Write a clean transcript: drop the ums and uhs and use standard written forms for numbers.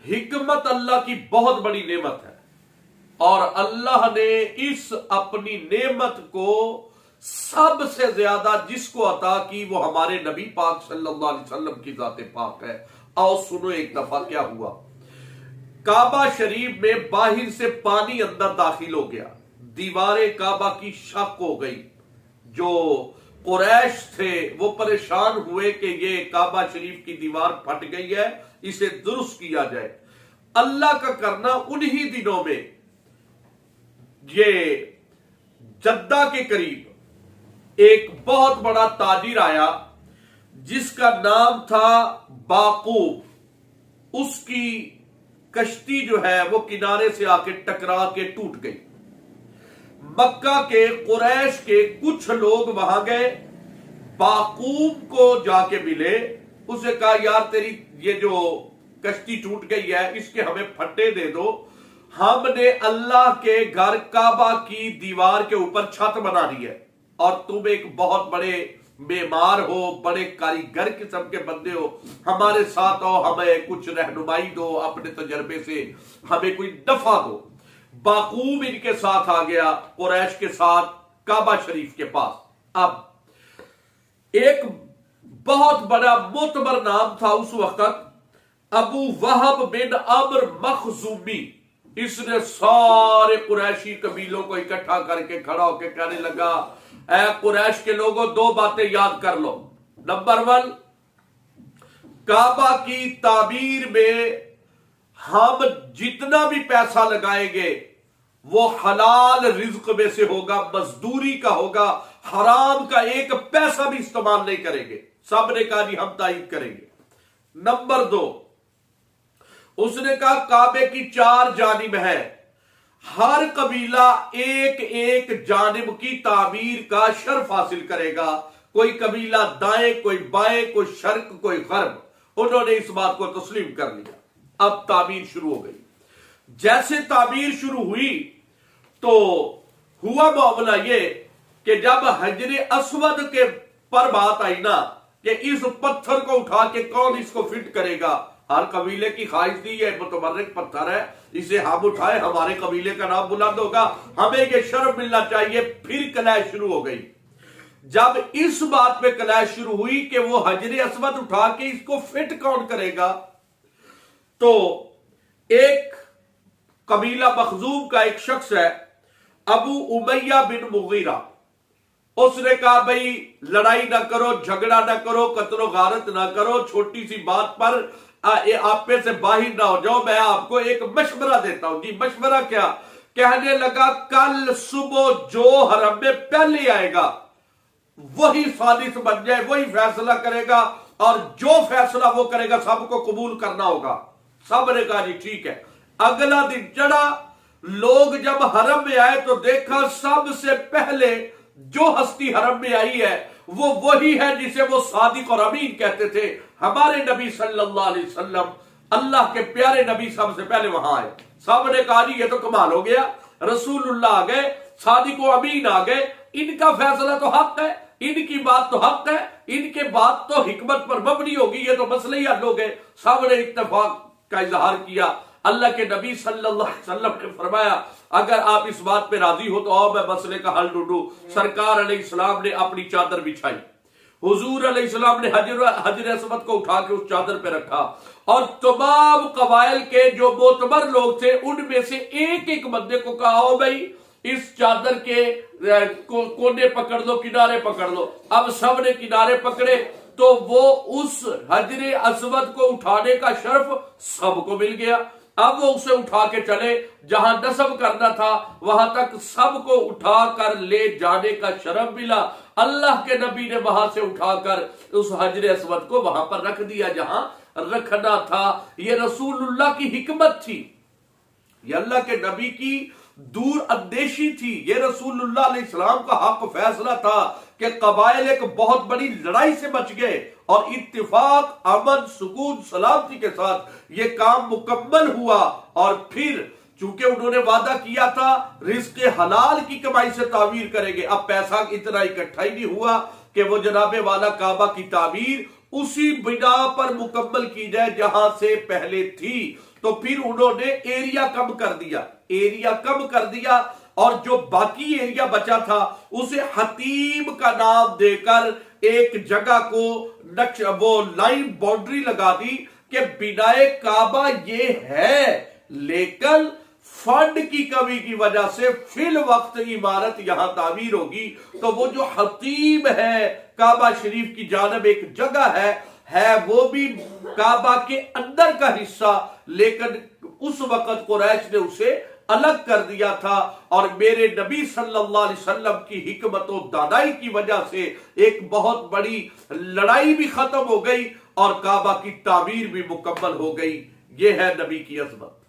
حکمت اللہ کی بہت بڑی نعمت ہے، اور اللہ نے اس اپنی نعمت کو سب سے زیادہ جس کو عطا کی وہ ہمارے نبی پاک صلی اللہ علیہ وسلم کی ذات پاک ہے۔ آؤ سنو ایک دفعہ کیا ہوا۔ کعبہ شریف میں باہر سے پانی اندر داخل ہو گیا، دیوار کعبہ کی شق ہو گئی۔ جو قریش تھے وہ پریشان ہوئے کہ یہ کعبہ شریف کی دیوار پھٹ گئی ہے، اسے درست کیا جائے۔ اللہ کا کرنا انہی دنوں میں یہ جدہ کے قریب ایک بہت بڑا تاجر آیا جس کا نام تھا باقوب۔ اس کی کشتی جو ہے وہ کنارے سے آ کے ٹکرا کے ٹوٹ گئی۔ مکہ کے قریش کے کچھ لوگ وہاں گئے، باقوب کو جا کے ملے، اسے کہا یار تیری یہ جو کشتی ٹوٹ گئی ہے اس کے ہمیں پھٹے دے دو، ہم نے اللہ کے گھر کعبہ کی دیوار کے اوپر چھت بنانی ہے، اور تم ایک بہت بڑے معمار ہو، بڑے کاریگر قسم کے بندے ہو، ہمارے ساتھ آؤ، ہمیں کچھ رہنمائی دو، اپنے تجربے سے ہمیں کوئی نفع دو۔ باقوب ان کے ساتھ آ گیا، قریش کے ساتھ کعبہ شریف کے پاس۔ اب ایک بہت بڑا معتبر نام تھا اس وقت، ابو وہب بن عمرو مخزومی۔ اس نے سارے قریشی قبیلوں کو اکٹھا کر کے کھڑا ہو کے کہنے لگا، اے قریش کے لوگوں، دو باتیں یاد کر لو۔ نمبر 1، کعبہ کی تعمیر میں ہم جتنا بھی پیسہ لگائیں گے وہ حلال رزق میں سے ہوگا، مزدوری کا ہوگا، حرام کا ایک پیسہ بھی استعمال نہیں کریں گے۔ سب نے کہا جی ہم تائید کریں گے۔ نمبر 2، اس نے کہا کعبے کی 4 جانب ہے، ہر قبیلہ ایک ایک جانب کی تعمیر کا شرف حاصل کرے گا، کوئی قبیلہ دائیں، کوئی بائیں، کوئی شرق، کوئی غرب۔ انہوں نے اس بات کو تسلیم کر لیا۔ اب تعمیر شروع ہو گئی۔ جیسے تعمیر شروع ہوئی تو ہوا معاملہ یہ کہ جب حجر اسود کے پر بات آئی نا کہ اس پتھر کو اٹھا کے کون اس کو فٹ کرے گا، ہر قبیلے کی خواہش تھی یہ متبرک پتھر ہے، اسے ہم اٹھائے، ہمارے قبیلے کا نام بلند ہوگا، ہمیں یہ شرف ملنا چاہیے۔ پھر کلیش شروع ہو گئی۔ جب اس بات پہ کلیش شروع ہوئی کہ وہ حجر اسود اٹھا کے اس کو فٹ کون کرے گا، تو ایک قبیلہ مخزوم کا ایک شخص ہے ابو امیہ بن مغیرہ، اس نے کہا بھئی لڑائی نہ کرو، جھگڑا نہ کرو، قتل و غارت نہ کرو، چھوٹی سی بات پر آپ میں سے باہر نہ ہو جاؤ، میں آپ کو ایک مشورہ دیتا ہوں۔ جی مشورہ کیا؟ کہنے لگا کل صبح جو حرم میں پہلے آئے گا وہی ثالث بن جائے، وہی فیصلہ کرے گا، اور جو فیصلہ وہ کرے گا سب کو قبول کرنا ہوگا۔ سب نے کہا جی ٹھیک ہے۔ اگلا دن چڑھا، لوگ جب حرم میں آئے تو دیکھا سب سے پہلے جو ہستی حرم میں آئی ہے وہ وہی ہے جسے وہ صادق اور امین کہتے تھے، ہمارے نبی صلی اللہ علیہ وسلم، اللہ کے پیارے نبی سب سے پہلے وہاں آئے۔ سب نے کہا جی یہ تو کمال ہو گیا، رسول اللہ آ گئے، صادق و امین آ گئے، ان کا فیصلہ تو حق ہے، ان کی بات تو حق ہے، ان کے بات تو حکمت پر مبنی ہوگی، یہ تو مسئلہ ہی حل ہو گئے۔ سب نے اتفاق کا اظہار کیا۔ اللہ کے نبی صلی اللہ علیہ وسلم نے فرمایا اگر آپ اس بات پہ راضی ہو تو آؤ میں مسئلے کا حل ڈھونڈوں۔ سرکار علیہ السلام نے اپنی چادر بچھائی، حضور علیہ السلام نے حجر اسود کو اٹھا کے اس چادر پہ رکھا، اور تمام قبائل کے جو معتبر لوگ تھے ان میں سے ایک ایک بندے کو کہا ہو بھائی اس چادر کے کونے پکڑ لو، کنارے پکڑ لو۔ اب سب نے کنارے پکڑے تو وہ اس حجر اسود کو اٹھانے کا شرف سب کو مل گیا۔ اب وہ اسے اٹھا کے چلے، جہاں نصب کرنا تھا وہاں تک سب کو اٹھا کر لے جانے کا شرف ملا۔ اللہ کے نبی نے وہاں سے اٹھا کر اس حجر اسود کو وہاں پر رکھ دیا جہاں رکھنا تھا۔ یہ رسول اللہ کی حکمت تھی، یہ اللہ کے نبی کی دور اندیشی تھی، یہ رسول اللہ علیہ السلام کا حق فیصلہ تھا کہ قبائل ایک بہت بڑی لڑائی سے بچ گئے، اور اتفاق، امن، سکون، سلامتی کے ساتھ یہ کام مکمل ہوا۔ اور پھر چونکہ انہوں نے وعدہ کیا تھا رزق حلال کی کمائی سے تعمیر کریں گے، اب پیسہ اتنا اکٹھا ہی نہیں ہوا کہ وہ جناب والا کعبہ کی تعمیر اسی بنا پر مکمل کی جائے جہاں سے پہلے تھی۔ تو پھر انہوں نے ایریا کم کر دیا اور جو باقی ایریا بچا تھا اسے حتیم کا نام دے کر ایک جگہ کو وہ لائن باؤنڈری لگا دی کہ بنائے کعبہ یہ ہے، لیکن فنڈ کی کمی کی وجہ سے فی الوقت عمارت یہاں تعمیر ہوگی۔ تو وہ جو حتیم ہے کعبہ شریف کی جانب ایک جگہ ہے وہ بھی کعبہ کے اندر کا حصہ، لیکن اس وقت قریش نے اسے الگ کر دیا تھا، اور میرے نبی صلی اللہ علیہ وسلم کی حکمت و دانائی کی وجہ سے ایک بہت بڑی لڑائی بھی ختم ہو گئی اور کعبہ کی تعمیر بھی مکمل ہو گئی۔ یہ ہے نبی کی عظمت۔